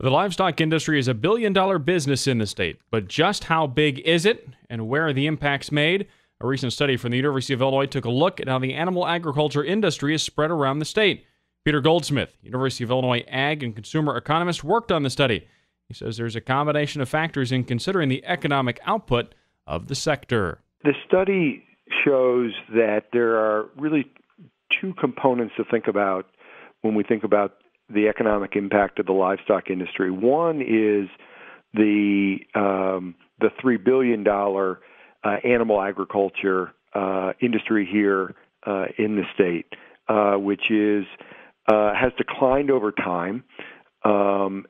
The livestock industry is a billion-dollar business in the state, but just how big is it and where are the impacts made? A recent study from the University of Illinois took a look at how the animal agriculture industry is spread around the state. Peter Goldsmith, University of Illinois ag and consumer economist, worked on the study. He says there's a combination of factors in considering the economic output of the sector. The study shows that there are really two components to think about when we think about the economic impact of the livestock industry. One is the $3 billion animal agriculture industry here in the state, which has declined over time, and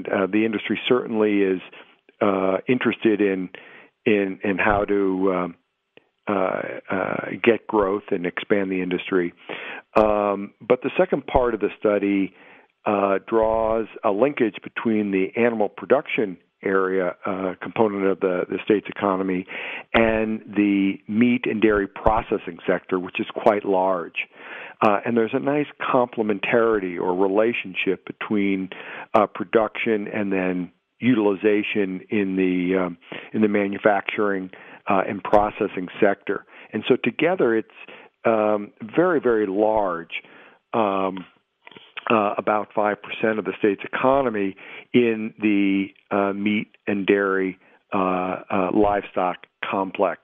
the industry certainly is interested in how to get growth and expand the industry. But the second part of the study draws a linkage between the animal production area component of the state's economy and the meat and dairy processing sector, which is quite large. And there's a nice complementarity or relationship between production and then utilization in the manufacturing and processing sector. And so together it's very, very large, about 5% of the state's economy in the meat and dairy livestock complex.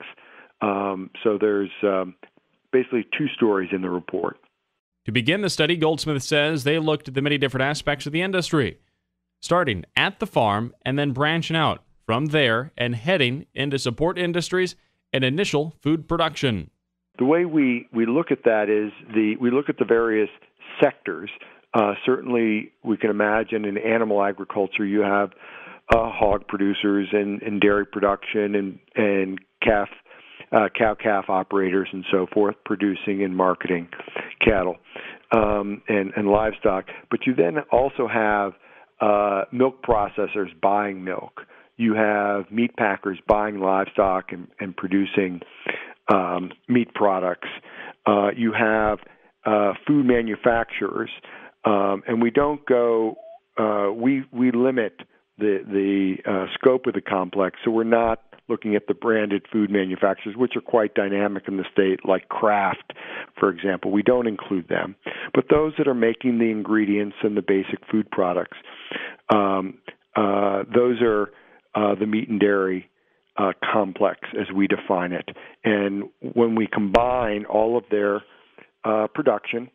So there's basically two stories in the report. To begin the study, Goldsmith says they looked at the many different aspects of the industry, starting at the farm and then branching out from there and heading into support industries and initial food production. The way we look at that is we look at the various sectors. Certainly, we can imagine in animal agriculture you have hog producers and dairy production and cow-calf operators and so forth, producing and marketing cattle and livestock. But you then also have milk processors buying milk. You have meat packers buying livestock and producing meat products. You have food manufacturers, and we don't go. We limit the scope of the complex, so we're not looking at the branded food manufacturers, which are quite dynamic in the state, like Kraft, for example. We don't include them, but those that are making the ingredients and the basic food products, those are the meat and dairy complex as we define it. And when we combine all of their production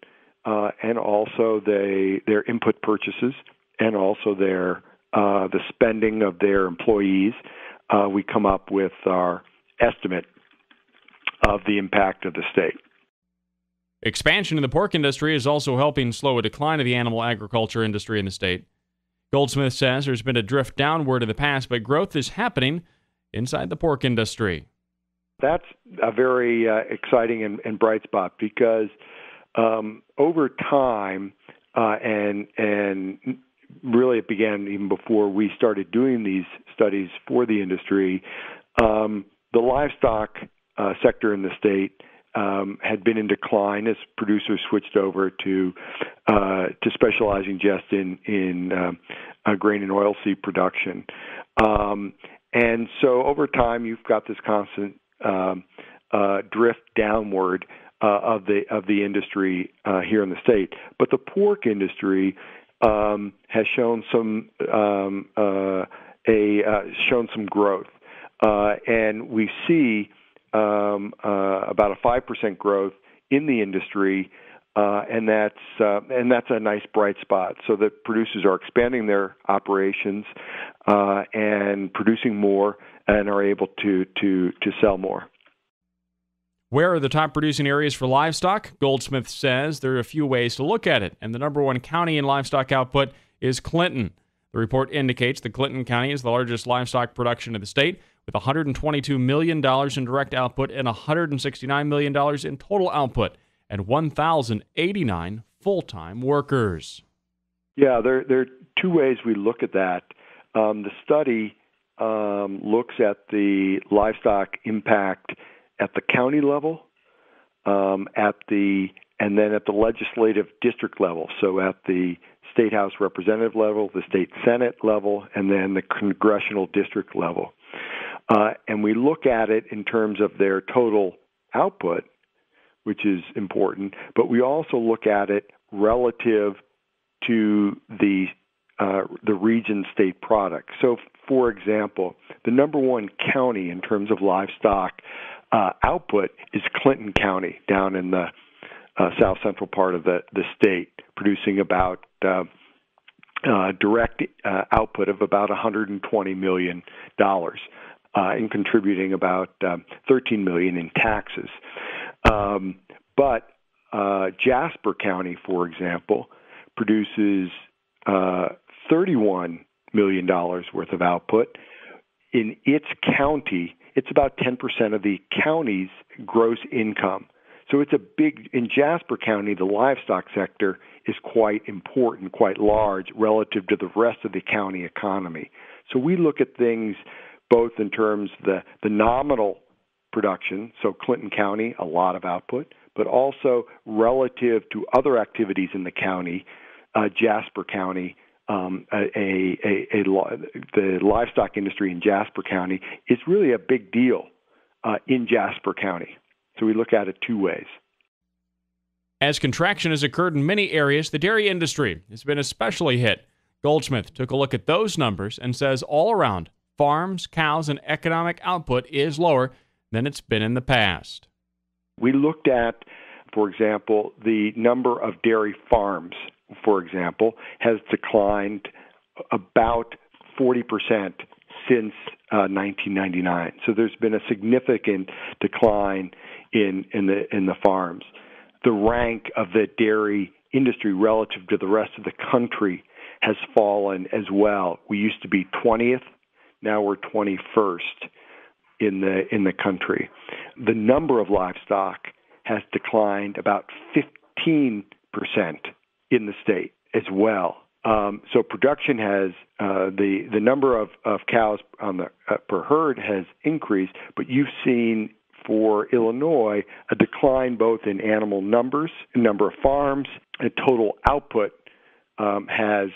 and also their input purchases and also the spending of their employees, we come up with our estimate of the impact of the state. Expansion in the pork industry is also helping slow a decline of the animal agriculture industry in the state. Goldsmith says there's been a drift downward in the past, but growth is happening inside the pork industry. That's a very exciting and bright spot because over time, and really it began even before we started doing these studies for the industry, the livestock sector in the state had been in decline as producers switched over to specializing just in grain and oilseed production. And so over time, you've got this constant drift downward of the industry here in the state. But the pork industry has shown some growth, and we see about a 5% growth in the industry, and that's a nice bright spot. So that producers are expanding their operations and producing more and are able to sell more. Where are the top producing areas for livestock? Goldsmith says there are a few ways to look at it, and the number one county in livestock output is Clinton. The report indicates that Clinton County is the largest livestock production in the state, with $122 million in direct output and $169 million in total output, and 1,089 full-time workers. Yeah, there are two ways we look at that. The study looks at the livestock impact at the county level, and then at the legislative district level, so at the State House representative level, the state Senate level, and then the congressional district level. And we look at it in terms of their total output, which is important, but we also look at it relative to the region state product. So, for example, the number one county in terms of livestock output is Clinton County down in the south central part of the state, producing about direct output of about $120 million and contributing about $13 million in taxes. But Jasper County, for example, produces $31 million worth of output. In its county, it's about 10% of the county's gross income. So it's a big, in Jasper County, the livestock sector is quite important, quite large relative to the rest of the county economy. So we look at things both in terms of the nominal production, so Clinton County, a lot of output, but also relative to other activities in the county, Jasper County, the livestock industry in Jasper County is really a big deal in Jasper County. So we look at it two ways. As contraction has occurred in many areas, the dairy industry has been especially hit. Goldsmith took a look at those numbers and says all around, farms, cows, and economic output is lower than it's been in the past. We looked at, for example, the number of dairy farms, for example, has declined about 40% since 1999. So there's been a significant decline in the farms. The rank of the dairy industry relative to the rest of the country has fallen as well. We used to be 20th, now we're 21st in the country. The number of livestock has declined about 15% in the state as well. So production has the number of cows on the per herd has increased, but you've seen for Illinois a decline both in animal numbers, number of farms, and total output has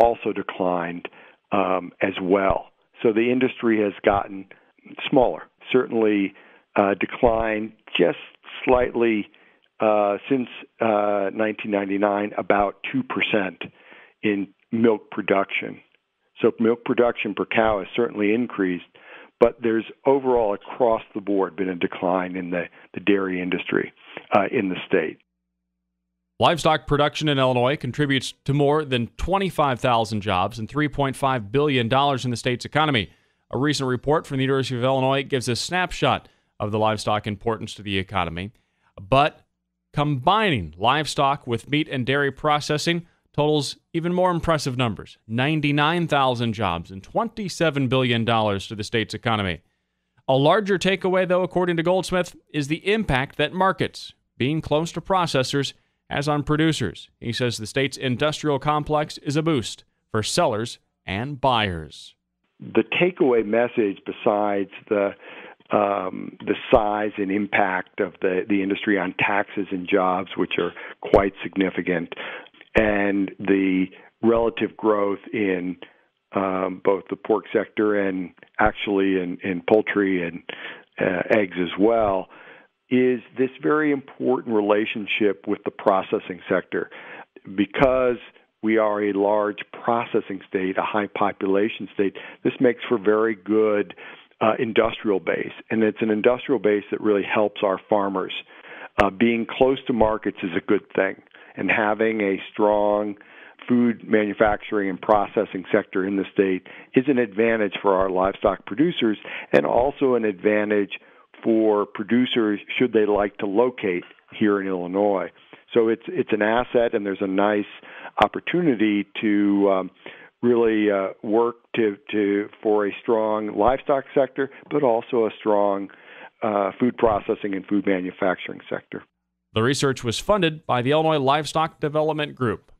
also declined as well. So the industry has gotten smaller. Certainly declined just slightly since 1999, about 2% in milk production. So milk production per cow has certainly increased, but there's overall across the board been a decline in the dairy industry in the state. Livestock production in Illinois contributes to more than 25,000 jobs and $3.5 billion in the state's economy. A recent report from the University of Illinois gives a snapshot of the livestock importance to the economy. But combining livestock with meat and dairy processing totals even more impressive numbers, 99,000 jobs and $27 billion to the state's economy. A larger takeaway, though, according to Goldsmith, is the impact that markets, being close to processors, has on producers. He says the state's industrial complex is a boost for sellers and buyers. The takeaway message, besides the size and impact of the industry on taxes and jobs, which are quite significant, and the relative growth in both the pork sector and actually in poultry and eggs as well, is this very important relationship with the processing sector. Because we are a large processing state, a high population state, this makes for very good industrial base. And it's an industrial base that really helps our farmers. Being close to markets is a good thing. And having a strong food manufacturing and processing sector in the state is an advantage for our livestock producers and also an advantage for producers should they like to locate here in Illinois. So it's an asset, and there's a nice opportunity to really work for a strong livestock sector, but also a strong food processing and food manufacturing sector. The research was funded by the Illinois Livestock Development Group.